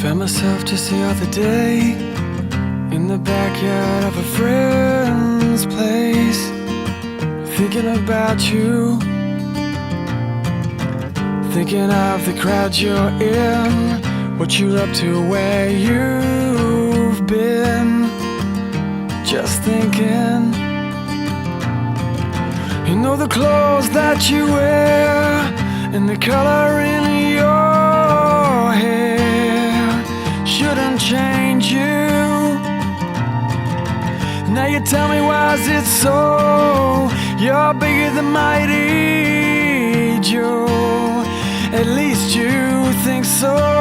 Found myself just the other day in the backyard of a friend's place, thinking about you, thinking of the crowd you're in, what you're up to, where you've been. Just thinking, you know, the clothes that you wear and the color in your hair shouldn't change you. Now you tell me, why is it so? You're bigger than mighty Joe. At least you think so.